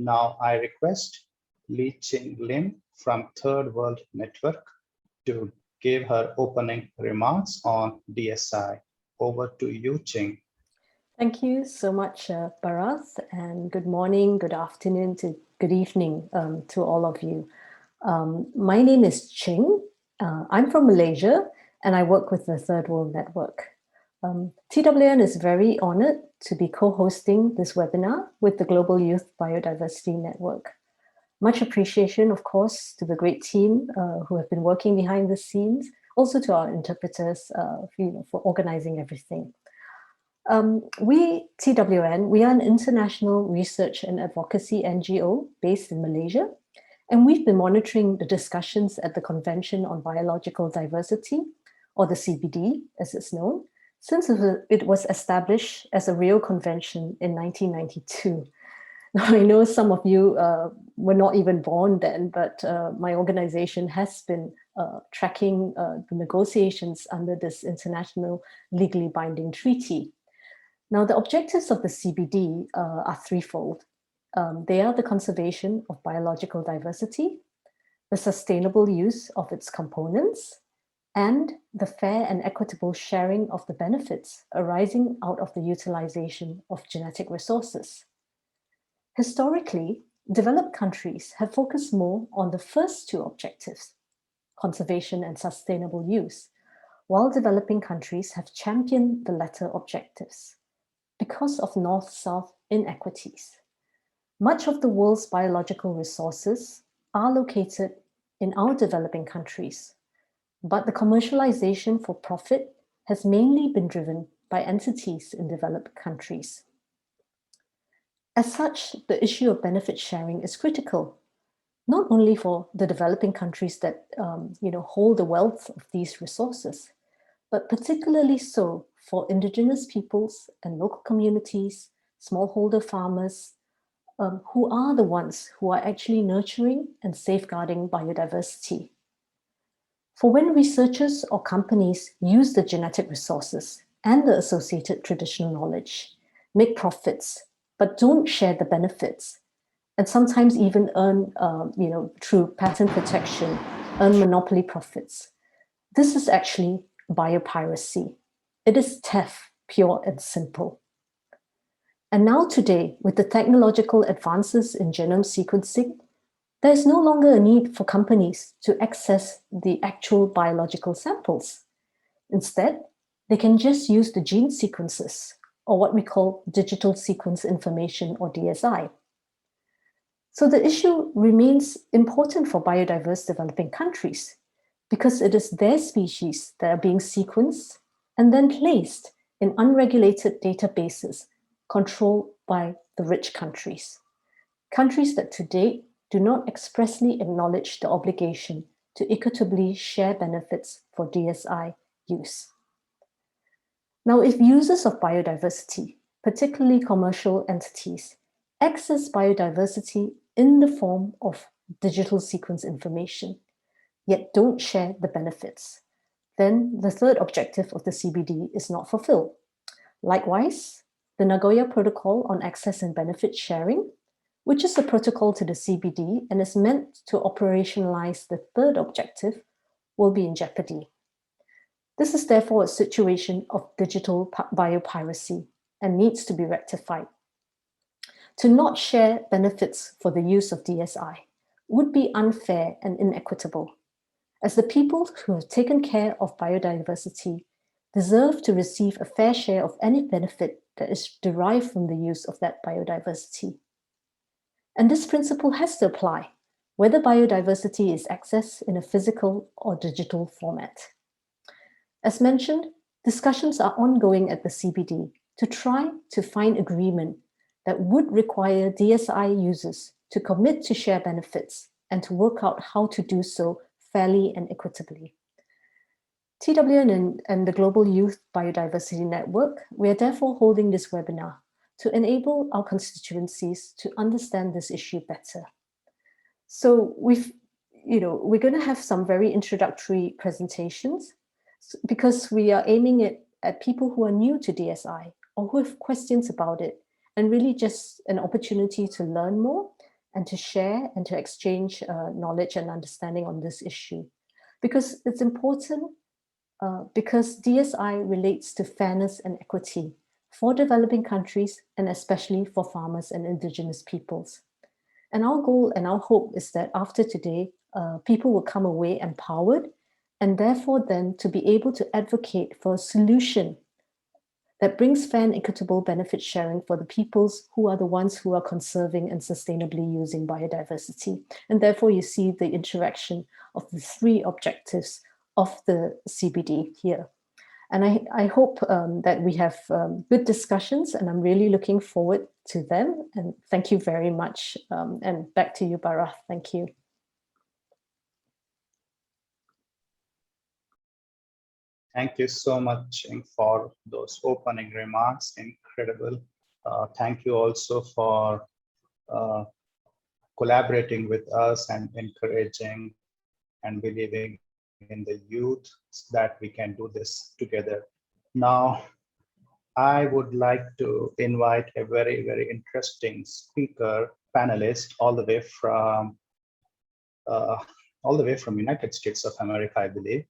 Now I request Ching from Third World Network to give her opening remarks on DSI. Over to you, Ching. Thank you so much, Barath, and good morning, good afternoon, good evening to all of you. My name is Ching. I'm from Malaysia, and I work with the Third World Network. TWN is very honored to be co-hosting this webinar with the Global Youth Biodiversity Network. Much appreciation, of course, to the great team who have been working behind the scenes, also to our interpreters for organizing everything. We, TWN, we are an international research and advocacy NGO based in Malaysia, and we've been monitoring the discussions at the Convention on Biological Diversity, or the CBD as it's known, since it was established as a real convention in 1992. Now, I know some of you were not even born then, but my organization has been tracking the negotiations under this international legally binding treaty. Now, the objectives of the CBD are threefold. They are the conservation of biological diversity, the sustainable use of its components, and the fair and equitable sharing of the benefits arising out of the utilization of genetic resources. Historically, developed countries have focused more on the first two objectives, conservation and sustainable use, while developing countries have championed the latter objectives because of North-South inequities. Much of the world's biological resources are located in our developing countries, but the commercialization for profit has mainly been driven by entities in developed countries. As such, the issue of benefit sharing is critical, not only for the developing countries that hold the wealth of these resources, but particularly so for indigenous peoples and local communities, smallholder farmers, who are the ones who are actually nurturing and safeguarding biodiversity. For when researchers or companies use the genetic resources and the associated traditional knowledge, make profits, but don't share the benefits, and sometimes even earn, through patent protection, earn monopoly profits. This is actually biopiracy. It is theft, pure and simple. And now today, with the technological advances in genome sequencing, there is no longer a need for companies to access the actual biological samples. Instead, they can just use the gene sequences, or what we call digital sequence information, or DSI. So the issue remains important for biodiverse developing countries because it is their species that are being sequenced and then placed in unregulated databases controlled by the rich countries. Countries that to date do not expressly acknowledge the obligation to equitably share benefits for DSI use. Now, if users of biodiversity, particularly commercial entities, access biodiversity in the form of digital sequence information, yet don't share the benefits, then the third objective of the CBD is not fulfilled. Likewise, the Nagoya Protocol on Access and Benefit Sharing, which is a protocol to the CBD and is meant to operationalize the third objective, will be in jeopardy. This is therefore a situation of digital biopiracy and needs to be rectified. To not share benefits for the use of DSI would be unfair and inequitable, as the people who have taken care of biodiversity deserve to receive a fair share of any benefit that is derived from the use of that biodiversity. And this principle has to apply, whether biodiversity is accessed in a physical or digital format. As mentioned, discussions are ongoing at the CBD to try to find agreement that would require DSI users to commit to share benefits and to work out how to do so fairly and equitably. TWN and the Global Youth Biodiversity Network, we are therefore holding this webinar to enable our constituencies to understand this issue better. So we're going to have some very introductory presentations because we are aiming it at people who are new to DSI or who have questions about it, and really just an opportunity to learn more and to share and to exchange knowledge and understanding on this issue. Because it's important, because DSI relates to fairness and equity for developing countries and especially for farmers and indigenous peoples. And our goal and our hope is that after today, people will come away empowered and therefore then to be able to advocate for a solution that brings fair and equitable benefit sharing for the peoples who are the ones who are conserving and sustainably using biodiversity. And therefore you see the interaction of the three objectives of the CBD here. And I hope that we have good discussions, and I'm really looking forward to them. And thank you very much. And back to you, Barath. Thank you. Thank you so much, Ching, for those opening remarks. Incredible. Thank you also for collaborating with us and encouraging and believing in the youth that we can do this together. Now, I would like to invite a very, very interesting speaker, panelist, all the way from United States of America, I believe,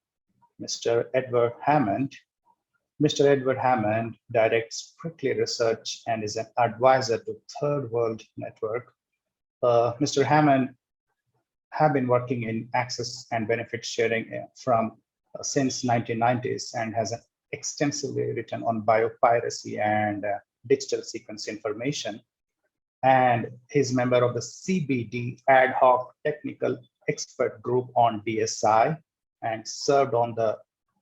Mr. Edward Hammond. Mr. Edward Hammond directs Prickly Research and is an advisor to Third World Network. Mr. Hammond have been working in access and benefit sharing since 1990s and has extensively written on biopiracy and digital sequence information. And he's member of the CBD ad hoc technical expert group on DSI and served on the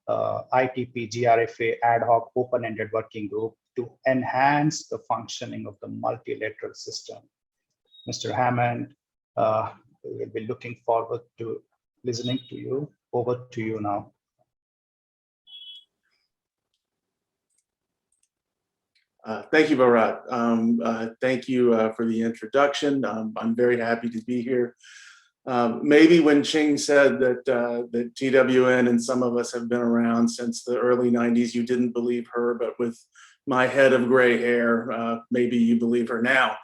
ITP GRFA ad hoc open-ended working group to enhance the functioning of the multilateral system. Mr. Hammond, we will be looking forward to listening to you. Over to you now. Thank you, Bharat. Thank you for the introduction. I'm very happy to be here. Maybe when Ching said that that TWN and some of us have been around since the early 90s, you didn't believe her, but with my head of gray hair, maybe you believe her now.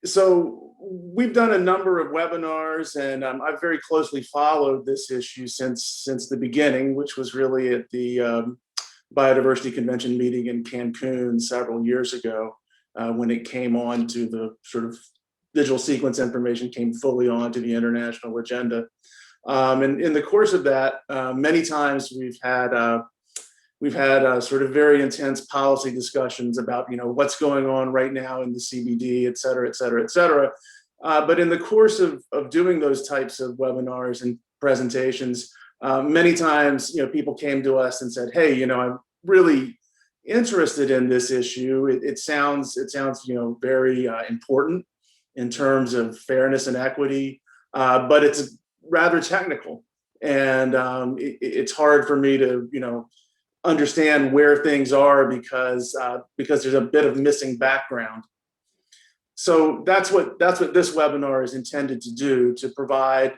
So we've done a number of webinars, and I've very closely followed this issue since the beginning, which was really at the Biodiversity Convention meeting in Cancun several years ago, when it came on to the sort of digital sequence information came fully onto the international agenda. And in the course of that, many times we've had sort of very intense policy discussions about, you know, what's going on right now in the CBD, et cetera, et cetera, et cetera. But in the course of doing those types of webinars and presentations, many times, you know, people came to us and said, hey, you know, I'm really interested in this issue. It sounds, you know, very important in terms of fairness and equity, but it's rather technical. And it's hard for me to, you know, understand where things are because there's a bit of missing background. So that's what this webinar is intended to do, to provide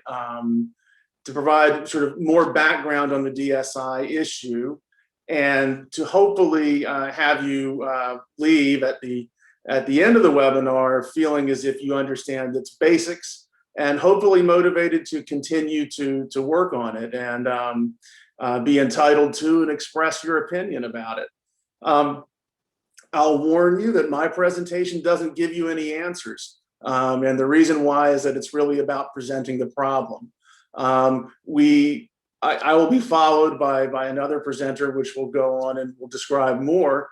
sort of more background on the DSI issue, and to hopefully have you leave at the end of the webinar feeling as if you understand its basics and hopefully motivated to continue to work on it and be entitled to and express your opinion about it. I'll warn you that my presentation doesn't give you any answers. And the reason why is that it's really about presenting the problem. I will be followed by another presenter, which will go on and will describe more.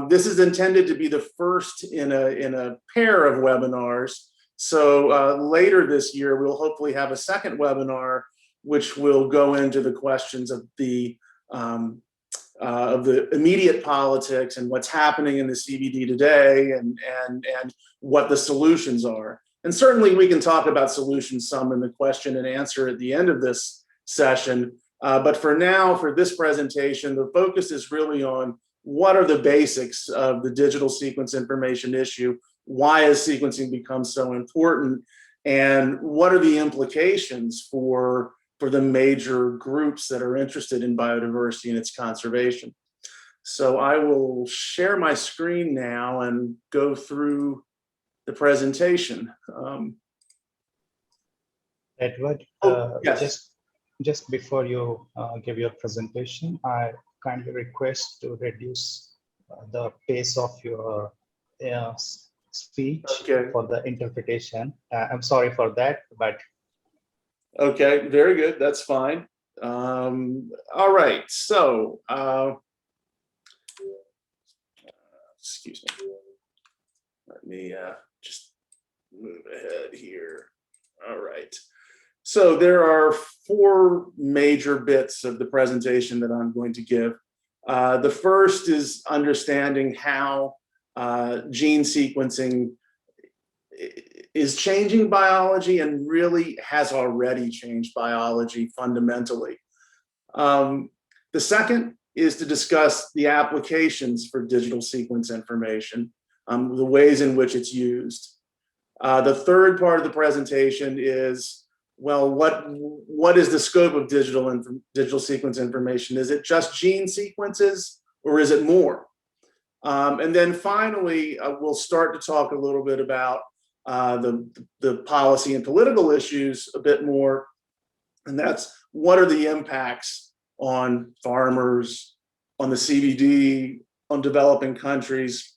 This is intended to be the first in a pair of webinars. So later this year, we'll hopefully have a second webinar, which will go into the questions of the immediate politics and what's happening in the CBD today, and what the solutions are. And certainly we can talk about solutions some in the question and answer at the end of this session. But for now, for this presentation, the focus is really on what are the basics of the digital sequence information issue, why has sequencing become so important, and what are the implications for the major groups that are interested in biodiversity and its conservation. So I will share my screen now and go through the presentation. Edward, Yes. just before you give your presentation, I kindly request to reduce the pace of your speech Okay. for the interpretation. I'm sorry for that, but Okay, very good. That's fine. All right. So, excuse me. Let me just move ahead here. All right. So there are 4 major bits of the presentation that I'm going to give. The first is understanding how gene sequencing is changing biology and really has already changed biology fundamentally. The second is to discuss the applications for digital sequence information, the ways in which it's used. The third part of the presentation is, well, what is the scope of digital sequence information? Is it just gene sequences or is it more? And then finally, we'll start to talk a little bit about the policy and political issues a bit more. And that's, what are the impacts on farmers, on the CBD, on developing countries,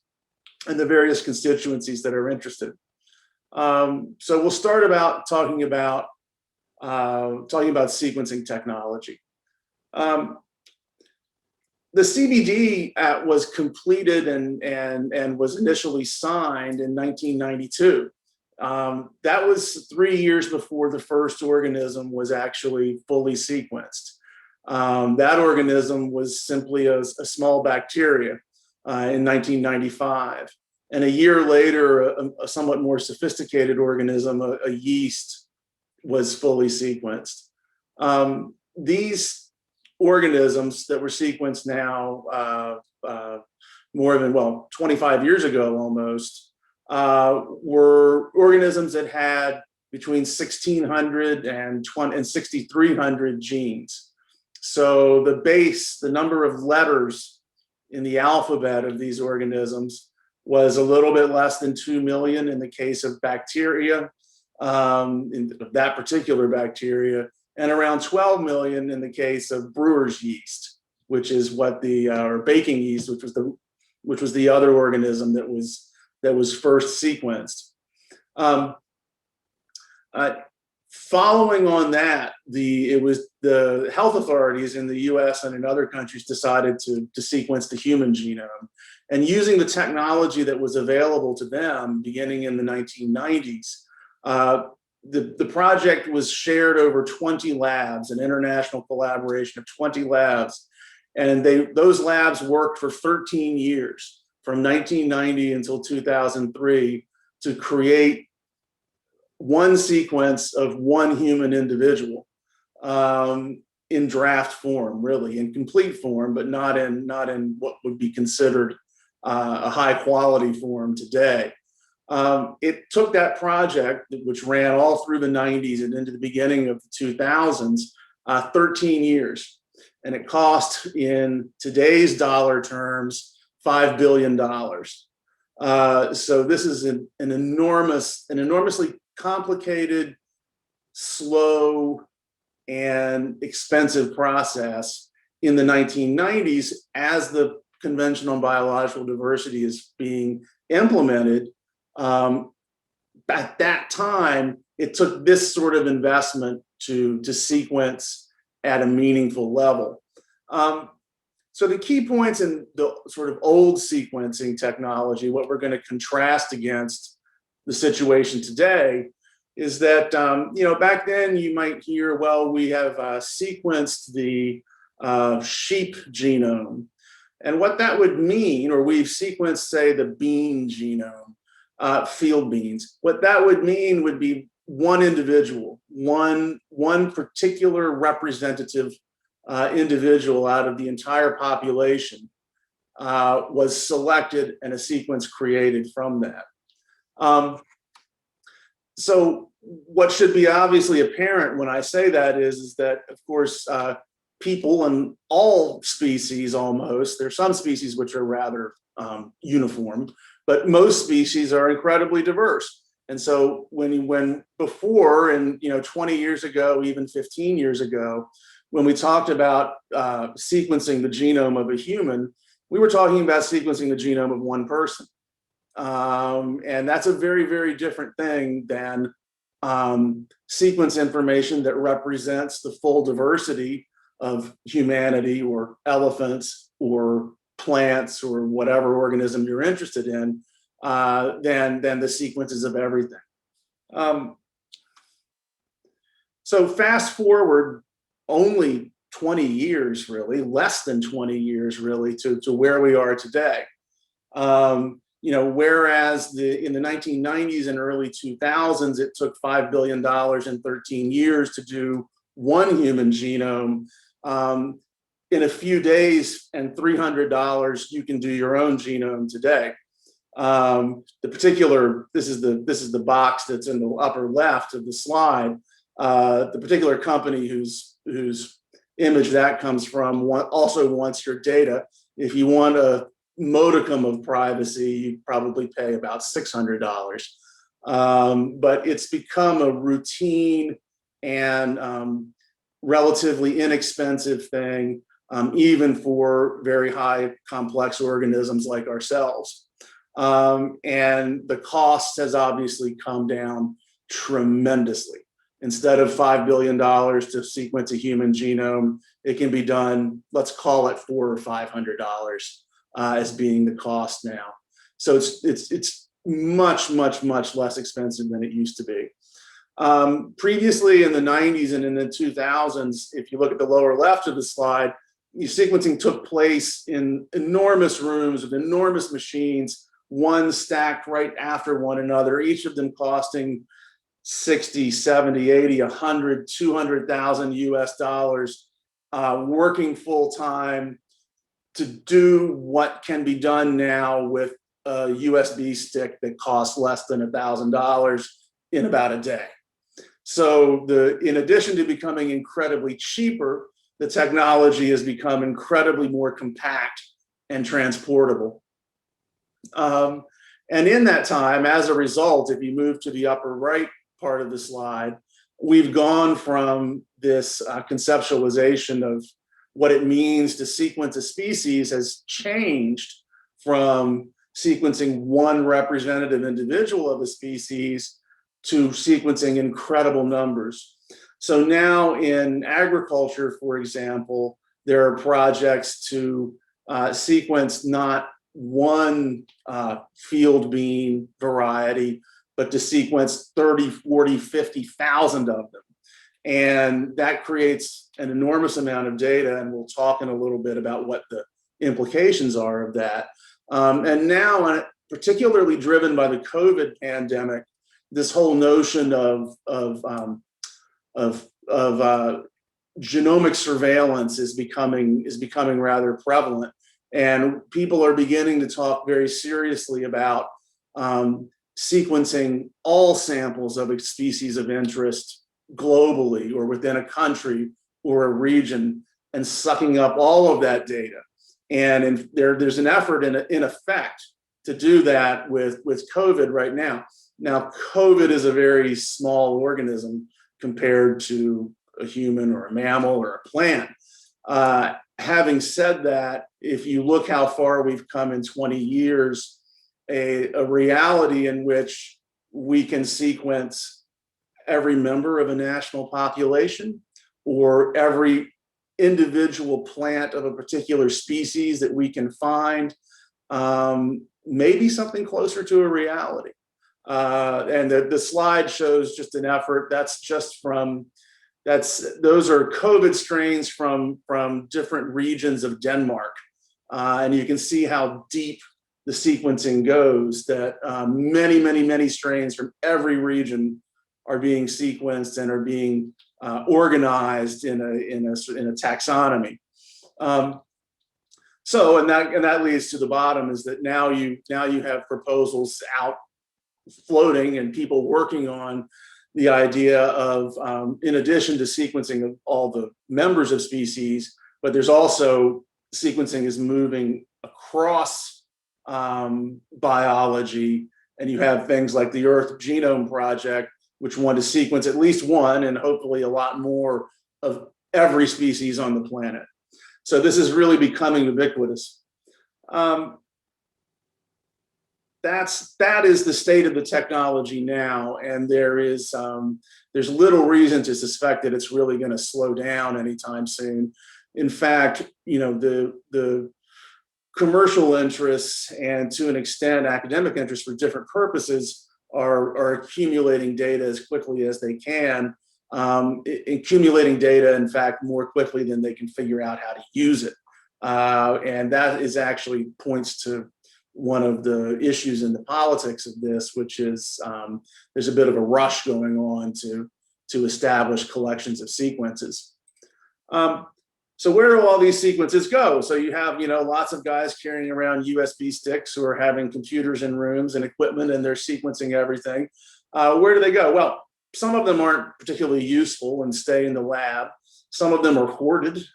and the various constituencies that are interested. So we'll start about talking about sequencing technology. The CBD was completed and was initially signed in 1992. That was 3 years before the first organism was actually fully sequenced. That organism was simply a small bacteria in 1995. And a year later, a somewhat more sophisticated organism, a yeast, was fully sequenced. These organisms that were sequenced now more than, 25 years ago almost, were organisms that had between 1,600 and 6,300 genes. So the number of letters in the alphabet of these organisms was a little bit less than 2 million in the case of bacteria, that particular bacteria, and around 12 million in the case of brewer's yeast, which is what or baking yeast, which was the other organism that was first sequenced. Following on that, the health authorities in the US and in other countries decided to sequence the human genome. And using the technology that was available to them beginning in the 1990s, the project was shared over 20 labs, an international collaboration of 20 labs. And those labs worked for 13 years, from 1990 until 2003, to create one sequence of one human individual in draft form, really, in complete form, but not in what would be considered a high quality form today. It took that project, which ran all through the 90s and into the beginning of the 2000s, 13 years. And it cost, in today's dollar terms, $5 billion. So this is an enormously complicated, slow, and expensive process in the 1990s as the Convention on Biological Diversity is being implemented. At that time, it took this sort of investment to sequence at a meaningful level. So the key points in the sort of old sequencing technology, what we're going to contrast against the situation today, is that, back then you might hear, well, we have sequenced the sheep genome. And what that would mean, or we've sequenced, say, the bean genome, field beans. What that would mean would be one individual, one particular representative individual out of the entire population was selected and a sequence created from that. So what should be obviously apparent when I say that is that, of course, people and all species almost, there's some species which are rather uniform, but most species are incredibly diverse. And so when before, and 20 years ago, even 15 years ago, when we talked about sequencing the genome of a human, we were talking about sequencing the genome of one person. And that's a very, very different thing than sequence information that represents the full diversity of humanity or elephants or plants or whatever organism you're interested in, than the sequences of everything. So fast forward only 20 years, really, less than 20 years, really, to where we are today. Whereas in the 1990s and early 2000s, it took $5 billion in 13 years to do one human genome. In a few days and $300, you can do your own genome today. This is the box that's in the upper left of the slide. The particular company whose image that comes from also wants your data. If you want a modicum of privacy, you probably pay about $600. But it's become a routine and relatively inexpensive thing, even for very high complex organisms like ourselves. And the cost has obviously come down tremendously. Instead of $5 billion to sequence a human genome, it can be done, let's call it $400 or $500 as being the cost now. So it's much, much, much less expensive than it used to be. Previously in the 90s and in the 2000s, if you look at the lower left of the slide, sequencing took place in enormous rooms with enormous machines, one stacked right after one another, each of them costing 60, 70, 80, 100, 200,000 US dollars, working full time to do what can be done now with a USB stick that costs less than $1,000 in about a day. So in addition to becoming incredibly cheaper, the technology has become incredibly more compact and transportable. And in that time, as a result, if you move to the upper right part of the slide, we've gone from this conceptualization of what it means to sequence a species has changed from sequencing one representative individual of a species to sequencing incredible numbers. So now in agriculture, for example, there are projects to sequence not one field bean variety, but to sequence 30, 40, 50,000 of them. And that creates an enormous amount of data, and we'll talk in a little bit about what the implications are of that. And now, particularly driven by the COVID pandemic, this whole notion of genomic surveillance is becoming rather prevalent, and people are beginning to talk very seriously about sequencing all samples of a species of interest globally or within a country or a region and sucking up all of that data. And there's an effort in effect to do that with COVID right now. Now, COVID is a very small organism compared to a human or a mammal or a plant. Having said that, if you look how far we've come in 20 years, a reality in which we can sequence every member of a national population or every individual plant of a particular species that we can find, maybe something closer to a reality. And the slide shows just an effort. Those are COVID strains from different regions of Denmark. And you can see how deep the sequencing goes, that many, many, many strains from every region are being sequenced and are being organized in a taxonomy. So that leads to the bottom, is that now you have proposals out floating and people working on the idea of, in addition to sequencing of all the members of species, but there's also sequencing is moving across biology, and you have things like the Earth Genome Project, which want to sequence at least one and hopefully a lot more of every species on the planet. So this is really becoming ubiquitous. That is the state of the technology now, and there's little reason to suspect that it's really going to slow down anytime soon. In fact, you know, the commercial interests and to an extent academic interests for different purposes are accumulating data as quickly as they can, accumulating data, in fact, more quickly than they can figure out how to use it. And that is actually points to one of the issues in the politics of this, which is there's a bit of a rush going on to establish collections of sequences. So where do all these sequences go? So you have, you know, lots of guys carrying around USB sticks who are having computers in rooms and equipment, and they're sequencing everything. Where do they go? Well, some of them aren't particularly useful and stay in the lab. Some of them are hoarded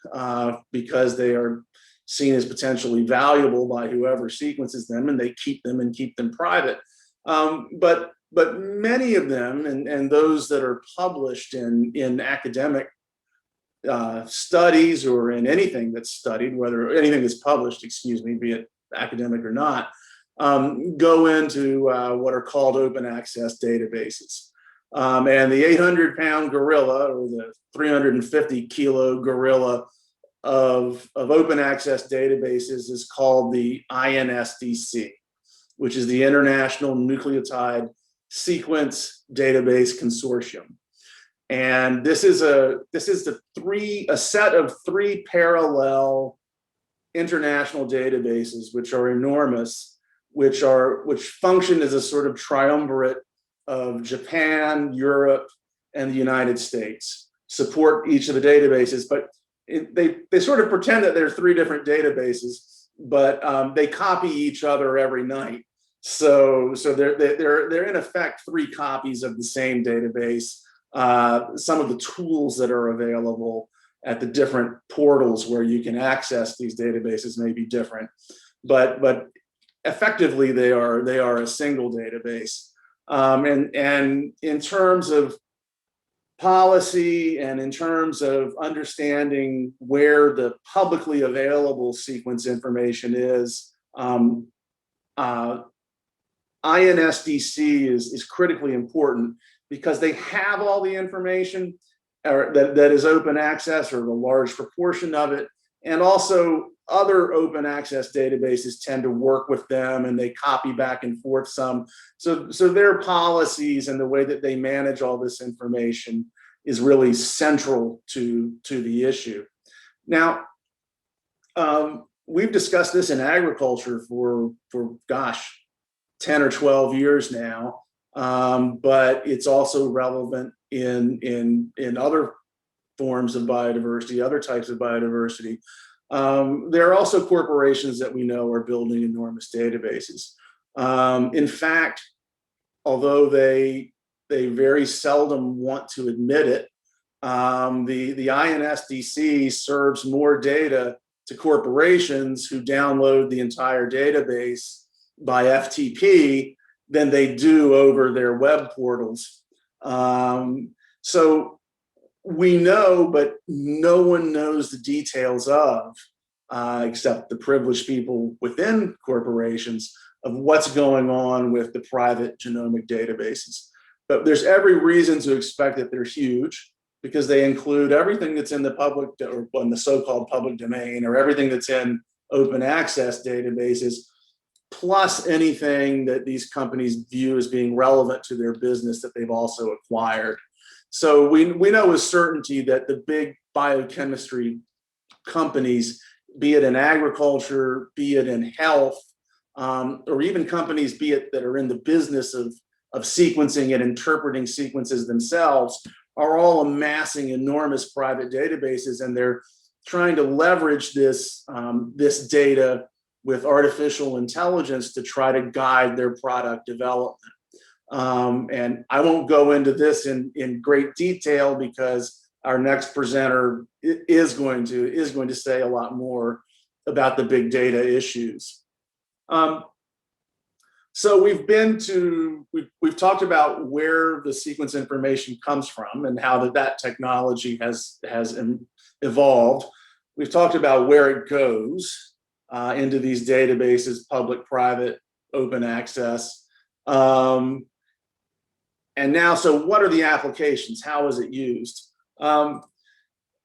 because they are seen as potentially valuable by whoever sequences them, and they keep them private. But many of them, and those that are published in academic studies or in anything that's studied, whether anything that's published, excuse me, be it academic or not, go into what are called open access databases. And the 800-pound gorilla or the 350-kilo gorilla of open access databases is called the INSDC, which is the International Nucleotide Sequence Database Consortium. And this is a set of three parallel international databases, which are enormous, which function as a sort of triumvirate of Japan, Europe, and the United States, support each of the databases. But they sort of pretend that they're three different databases, but they copy each other every night. So they're in effect three copies of the same database. Some of the tools that are available at the different portals where you can access these databases may be different, but effectively they are a single database. And in terms of policy and in terms of understanding where the publicly available sequence information is, INSDC is critically important because they have all the information that is open access, or the large proportion of it, and also other open access databases tend to work with them and they copy back and forth some. So their policies and the way that they manage all this information is really central to the issue. Now, we've discussed this in agriculture for gosh, 10 or 12 years now, but it's also relevant in other forms of biodiversity, other types of biodiversity. There are also corporations that we know are building enormous databases. In fact, although they very seldom want to admit it, the INSDC serves more data to corporations who download the entire database by FTP than they do over their web portals. So we know, but no one knows the details of, except the privileged people within corporations, of what's going on with the private genomic databases. But there's every reason to expect that they're huge, because they include everything that's in the public, or in the so-called public domain, or everything that's in open access databases, plus anything that these companies view as being relevant to their business that they've also acquired. So we know with certainty that the big biochemistry companies, be it in agriculture, be it in health, or even companies, be it that are in the business of sequencing and interpreting sequences themselves, are all amassing enormous private databases, and they're trying to leverage this data with artificial intelligence to try to guide their product development. And I won't go into this in great detail because our next presenter is going to say a lot more about the big data issues. So we've talked about where the sequence information comes from and how that technology has evolved. We've talked about where it goes into these databases, public, private, open access. And now, so what are the applications? How is it used?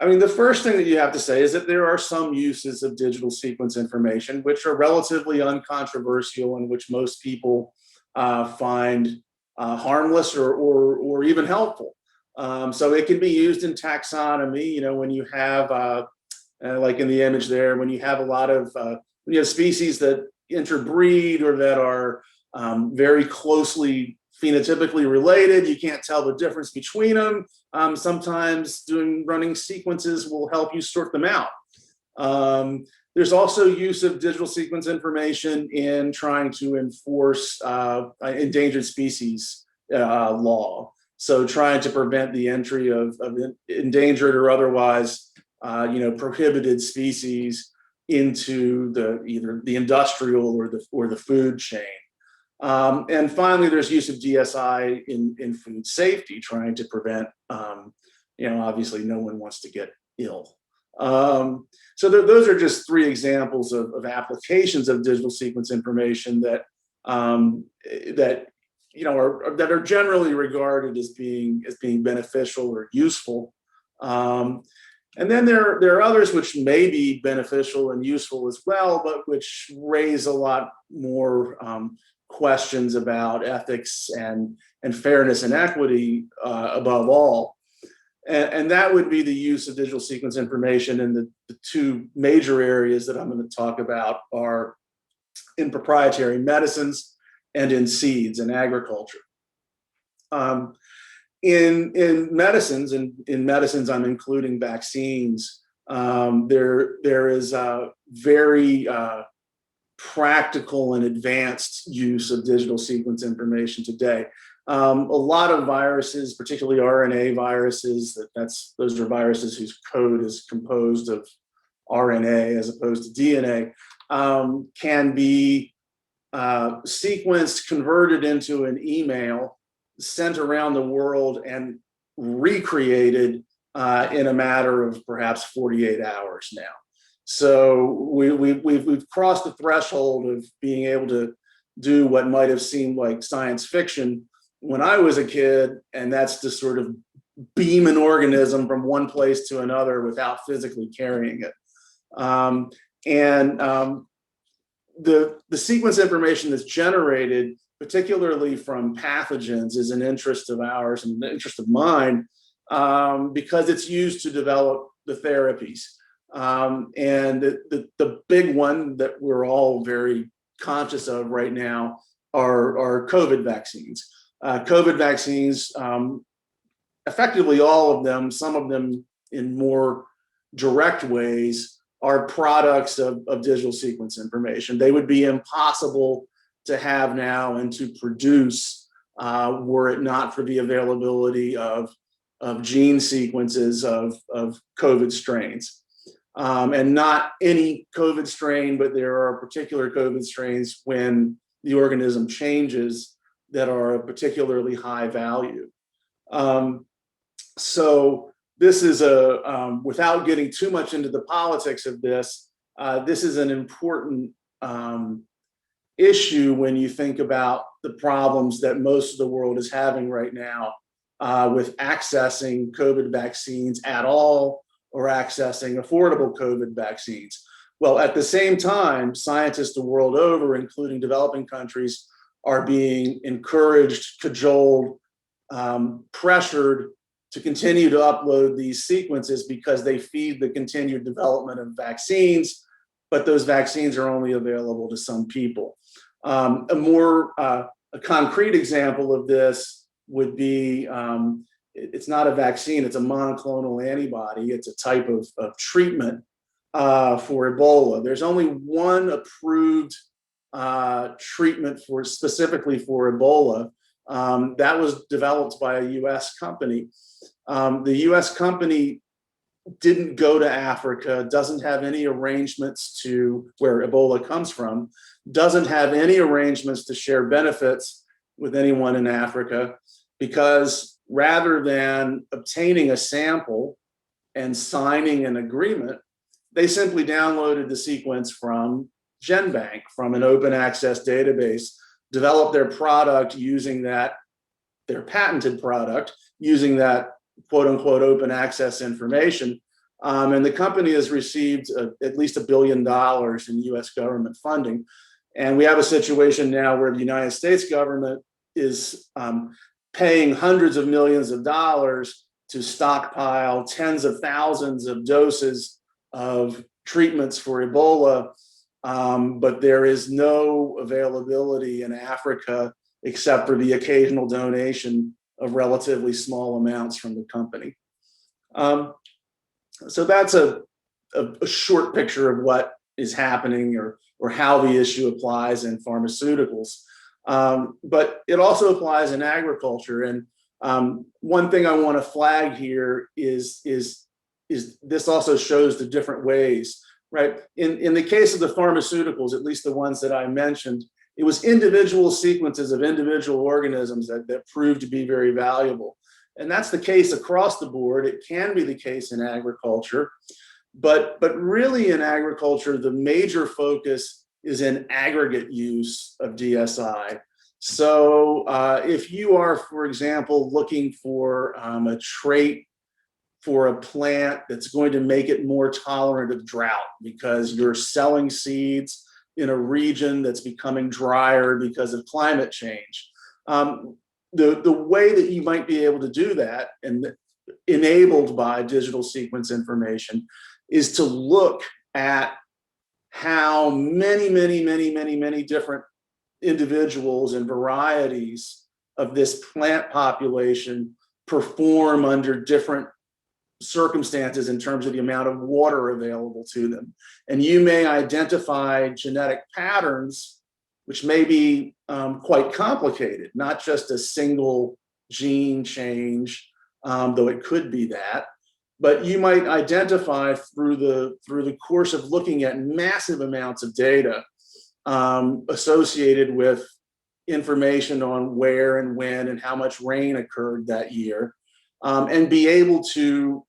I mean, the first thing that you have to say is that there are some uses of digital sequence information which are relatively uncontroversial and which most people find harmless or even helpful. So it can be used in taxonomy, when you have, like in the image there, when you have a lot of, when you have species that interbreed or that are very closely phenotypically related, you can't tell the difference between them. Sometimes running sequences will help you sort them out. There's also use of digital sequence information in trying to enforce endangered species law. So trying to prevent the entry of endangered or otherwise prohibited species into either the industrial or the food chain. And finally, there's use of DSI in food safety, trying to prevent, obviously no one wants to get ill. So those are just three examples of applications of digital sequence information that are generally regarded as being beneficial or useful. And then there are others which may be beneficial and useful as well, but which raise a lot more questions about ethics and fairness and equity above all. And that would be the use of digital sequence information. And the two major areas that I'm going to talk about are in proprietary medicines and in seeds and agriculture. In medicines, I'm including vaccines. There is a very practical and advanced use of digital sequence information today. A lot of viruses, particularly RNA viruses, those are viruses whose code is composed of RNA as opposed to DNA, can be sequenced, converted into an email, sent around the world, and recreated in a matter of perhaps 48 hours now. So we've crossed the threshold of being able to do what might have seemed like science fiction when I was a kid, and that's to sort of beam an organism from one place to another without physically carrying it. The sequence information that's generated, particularly from pathogens, is an interest of ours and an interest of mine because it's used to develop the therapies. And the big one that we're all very conscious of right now are COVID vaccines. COVID vaccines, effectively all of them, some of them in more direct ways, are products of digital sequence information. They would be impossible to have now and to produce were it not for the availability of gene sequences of COVID strains. And not any COVID strain, but there are particular COVID strains when the organism changes that are of particularly high value. So this is without getting too much into the politics of this, this is an important issue when you think about the problems that most of the world is having right now with accessing COVID vaccines at all, or accessing affordable COVID vaccines. Well, at the same time, scientists the world over, including developing countries, are being encouraged, cajoled, pressured to continue to upload these sequences because they feed the continued development of vaccines, but those vaccines are only available to some people. A concrete example of this would be, it's not a vaccine, it's a monoclonal antibody. It's a type of treatment for Ebola. There's only one approved treatment specifically for Ebola. That was developed by a US company. The US company didn't go to Africa, doesn't have any arrangements to where Ebola comes from, doesn't have any arrangements to share benefits with anyone in Africa, because rather than obtaining a sample and signing an agreement, they simply downloaded the sequence from GenBank, from an open access database, developed their product using that, their patented product, using that quote unquote open access information. And the company has received at least $1 billion in US government funding. And we have a situation now where the United States government is paying hundreds of millions of dollars to stockpile tens of thousands of doses of treatments for Ebola, but there is no availability in Africa except for the occasional donation of relatively small amounts from the company. So that's a short picture of what is happening, or how the issue applies in pharmaceuticals. But it also applies in agriculture. And one thing I want to flag here is this also shows the different ways, right? In the case of the pharmaceuticals, at least the ones that I mentioned, it was individual sequences of individual organisms that proved to be very valuable. And that's the case across the board. It can be the case in agriculture, but really in agriculture, the major focus is in aggregate use of DSI. So if you are, for example, looking for a trait for a plant that's going to make it more tolerant of drought because you're selling seeds in a region that's becoming drier because of climate change, the way that you might be able to do that, and enabled by digital sequence information, is to look at how many different individuals and varieties of this plant population perform under different circumstances in terms of the amount of water available to them. And you may identify genetic patterns which may be quite complicated, not just a single gene change, though it could be that, but you might identify through the course of looking at massive amounts of data associated with information on where and when and how much rain occurred that year, and be able to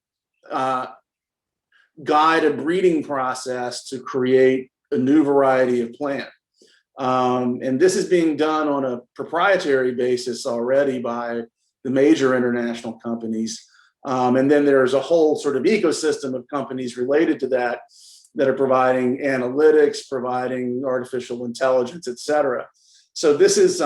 guide a breeding process to create a new variety of plant. And this is being done on a proprietary basis already by the major international companies. And then there's a whole sort of ecosystem of companies related to that are providing analytics, providing artificial intelligence, et cetera. So this is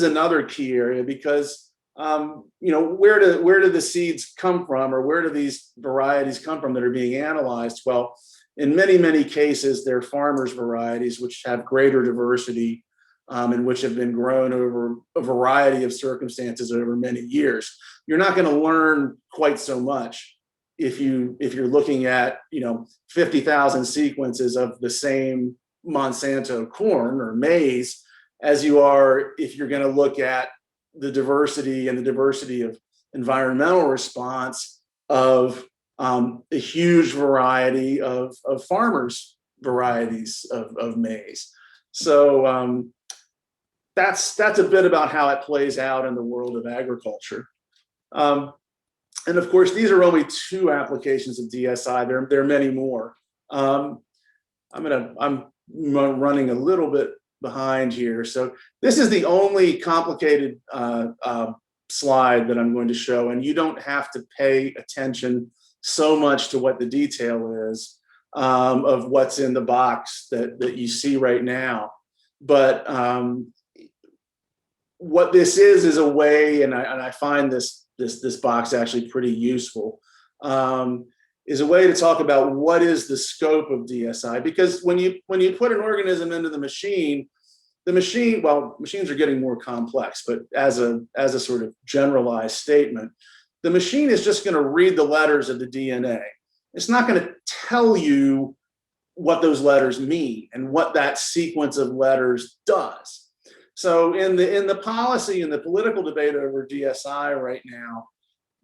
another key area, because where do the seeds come from, or where do these varieties come from that are being analyzed? Well, in many cases, they're farmers' varieties, which have greater diversity and which have been grown over a variety of circumstances over many years. You're not going to learn quite so much if you're looking at 50,000 sequences of the same Monsanto corn or maize as you are if you're going to look at the diversity of environmental response of a huge variety of farmers' varieties of maize. So that's a bit about how it plays out in the world of agriculture. And of course, these are only two applications of DSI. There are many more. I'm running a little bit behind here. So this is the only complicated slide that I'm going to show, and you don't have to pay attention so much to what the detail is of what's in the box that you see right now. But what this is a way, and I find this box actually pretty useful, is a way to talk about what is the scope of DSI. Because when you put an organism into the machine, machines are getting more complex, but as a sort of generalized statement, the machine is just going to read the letters of the DNA. It's not going to tell you what those letters mean and what that sequence of letters does. So in the policy and the political debate over DSI right now,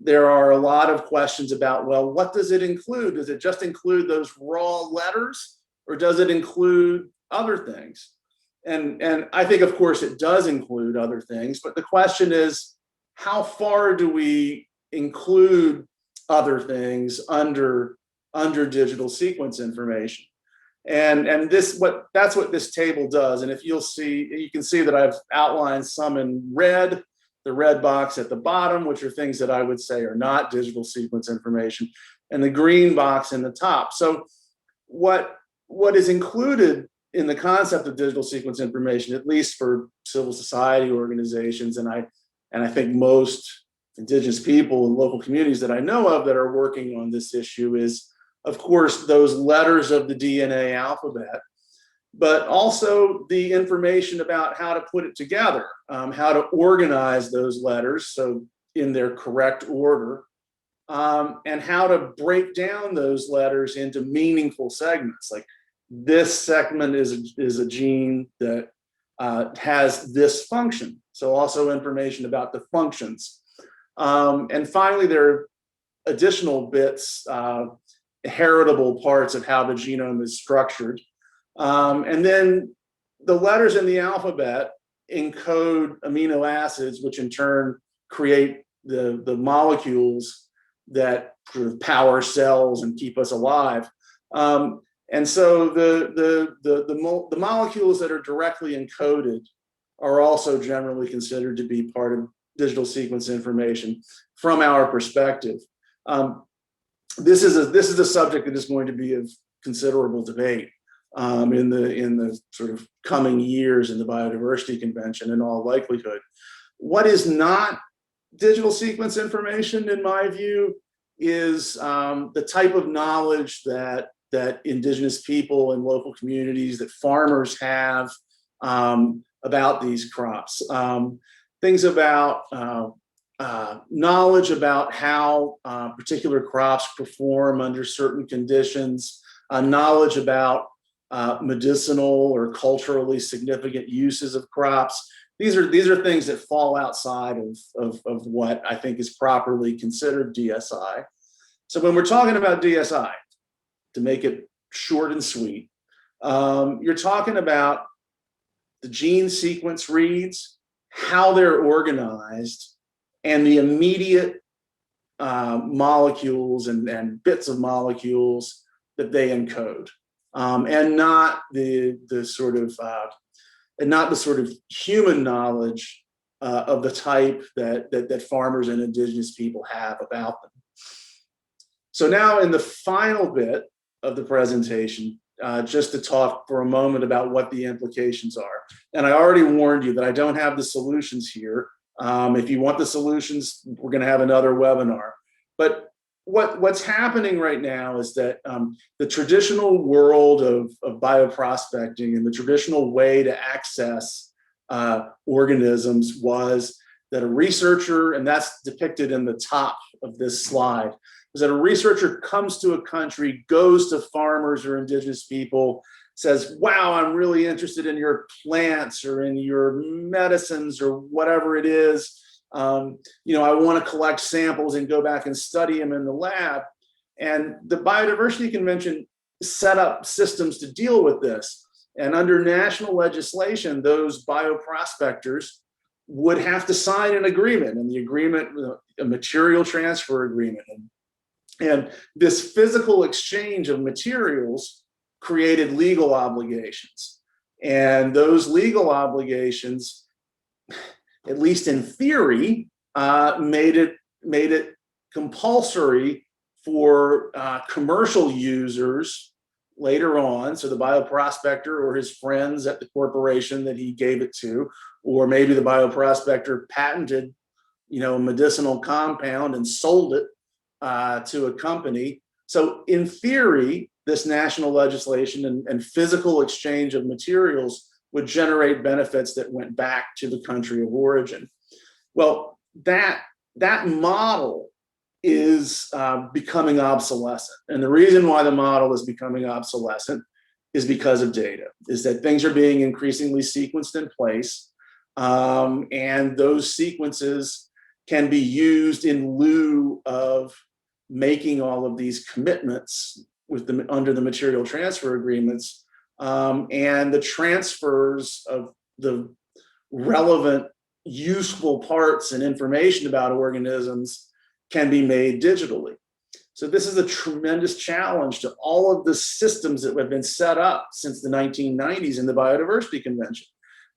there are a lot of questions about, well, what does it include? Does it just include those raw letters, or does it include other things? And I think, of course, it does include other things, but the question is, how far do we include other things under digital sequence information? And that's what this table does. And if you'll see, you can see that I've outlined some in red, the red box at the bottom, which are things that I would say are not digital sequence information, and the green box in the top. So what is included in the concept of digital sequence information, at least for civil society organizations, and I think most indigenous people and local communities that I know of that are working on this issue, is, of course, those letters of the DNA alphabet, but also the information about how to put it together, how to organize those letters so in their correct order, and how to break down those letters into meaningful segments. Like, this segment is a gene that has this function. So also information about the functions. And finally, there are additional bits, heritable parts of how the genome is structured. And then the letters in the alphabet encode amino acids, which in turn create the molecules that sort of power cells and keep us alive. And so the molecules that are directly encoded are also generally considered to be part of digital sequence information from our perspective. This is a subject that is going to be of considerable debate in the sort of coming years in the Biodiversity Convention, in all likelihood. What is not digital sequence information, in my view, is the type of knowledge that indigenous people and local communities, that farmers have about these crops. Things about knowledge about how particular crops perform under certain conditions, knowledge about medicinal or culturally significant uses of crops. These are things that fall outside of what I think is properly considered DSI. So when we're talking about DSI, to make it short and sweet, you're talking about the gene sequence reads, how they're organized, and the immediate molecules and bits of molecules that they encode, and not the sort of human knowledge of the type that farmers and indigenous people have about them. So now, in the final bit of the presentation, just to talk for a moment about what the implications are. And I already warned you that I don't have the solutions here. If you want the solutions, we're going to have another webinar. But what's happening right now is that the traditional world of bioprospecting and the traditional way to access organisms was that a researcher, and that's depicted in the top of this slide, is that a researcher comes to a country, goes to farmers or indigenous people, says, wow, I'm really interested in your plants or in your medicines or whatever it is. I want to collect samples and go back and study them in the lab. And the Biodiversity Convention set up systems to deal with this. And under national legislation, those bioprospectors would have to sign an agreement, and the agreement, a material transfer agreement. And this physical exchange of materials created legal obligations. And those legal obligations, at least in theory, made it compulsory for commercial users later on. So the bioprospector or his friends at the corporation that he gave it to, or maybe the bioprospector patented, a medicinal compound and sold it to a company. So in theory, this national legislation and physical exchange of materials would generate benefits that went back to the country of origin. Well, that model is becoming obsolescent. And the reason why the model is becoming obsolescent is because of data, is that things are being increasingly sequenced in place. And those sequences can be used in lieu of making all of these commitments under the material transfer agreements, and the transfers of the relevant, useful parts and information about organisms can be made digitally. So this is a tremendous challenge to all of the systems that have been set up since the 1990s in the Biodiversity Convention,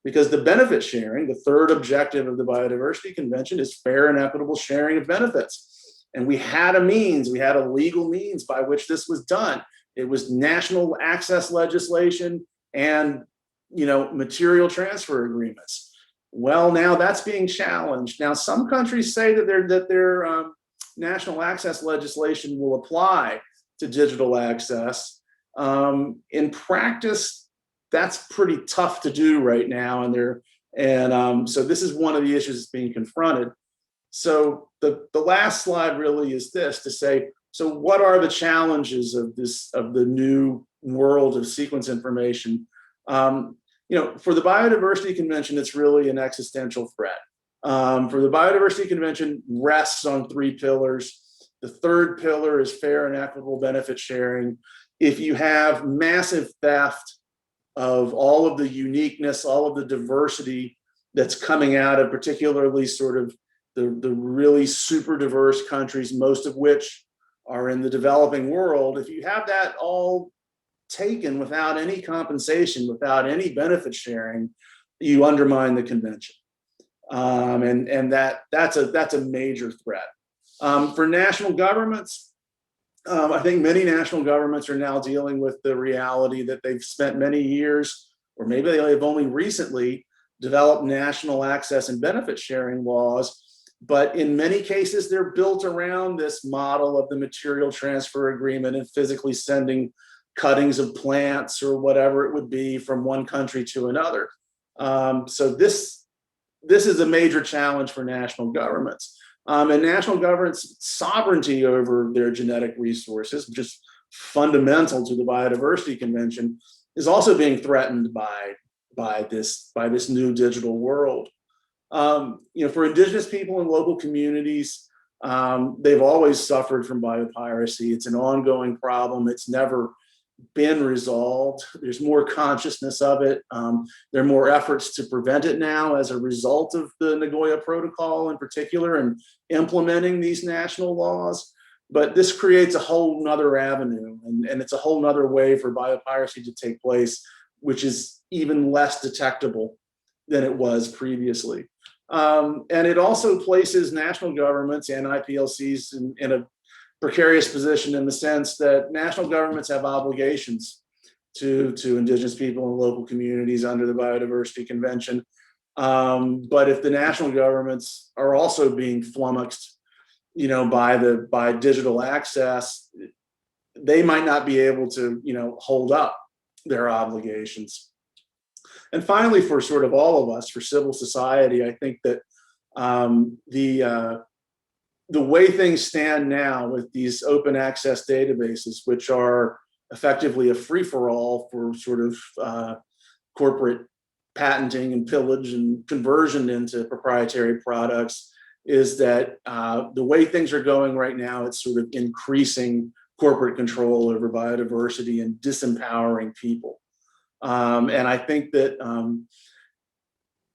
because the benefit sharing, the third objective of the Biodiversity Convention, is fair and equitable sharing of benefits. And we had a means, we had a legal means by which this was done. It was national access legislation and, material transfer agreements. Well, now that's being challenged. Now, some countries say that their national access legislation will apply to digital access. In practice, that's pretty tough to do right now, so this is one of the issues that's being confronted. So the last slide really is this, to say, so what are the challenges of the new world of sequence information? For the Biodiversity Convention, it's really an existential threat. For the Biodiversity Convention, rests on 3 pillars. The third pillar is fair and equitable benefit sharing. If you have massive theft of all of the uniqueness, all of the diversity that's coming out of particularly sort of the really super diverse countries, most of which are in the developing world, if you have that all taken without any compensation, without any benefit sharing, you undermine the convention. And that's a major threat. For national governments, I think many national governments are now dealing with the reality that they've spent many years, or maybe they've only recently developed national access and benefit sharing laws, but in many cases they're built around this model of the material transfer agreement and physically sending cuttings of plants or whatever it would be from one country to another. So this is a major challenge for national governments. And national governments' sovereignty over their genetic resources, which is fundamental to the Biodiversity Convention, is also being threatened by this new digital world. For indigenous people in local communities, they've always suffered from biopiracy. It's an ongoing problem. It's never been resolved. There's more consciousness of it. There are more efforts to prevent it now as a result of the Nagoya Protocol in particular and implementing these national laws. But this creates a whole nother avenue, and it's a whole nother way for biopiracy to take place, which is even less detectable than it was previously. And it also places national governments and IPLCs in a precarious position, in the sense that national governments have obligations to indigenous people and local communities under the Biodiversity Convention. But if the national governments are also being flummoxed, by digital access, they might not be able to, hold up their obligations. And finally, for sort of all of us, for civil society, I think that the way things stand now with these open access databases, which are effectively a free-for-all for sort of corporate patenting and pillage and conversion into proprietary products, is that the way things are going right now, it's sort of increasing corporate control over biodiversity and disempowering people. And I think that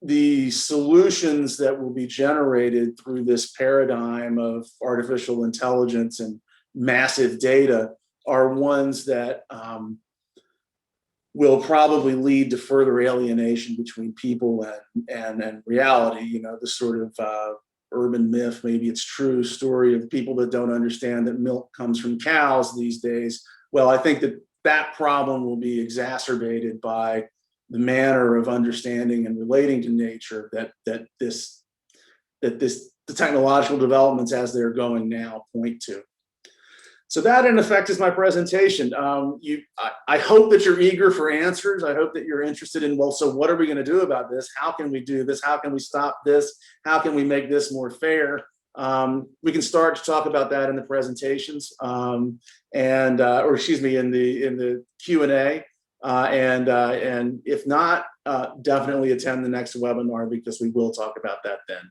the solutions that will be generated through this paradigm of artificial intelligence and massive data are ones that will probably lead to further alienation between people and reality. The sort of urban myth, maybe it's true, story of people that don't understand that milk comes from cows these days. Well, I think that problem will be exacerbated by the manner of understanding and relating to nature that the technological developments as they're going now point to. So that, in effect, is my presentation. I hope that you're eager for answers. I hope that you're interested in, well, so what are we going to do about this? How can we do this? How can we stop this? How can we make this more fair? We can start to talk about that in the presentations, or excuse me, in the Q&A. And if not, definitely attend the next webinar, because we will talk about that then.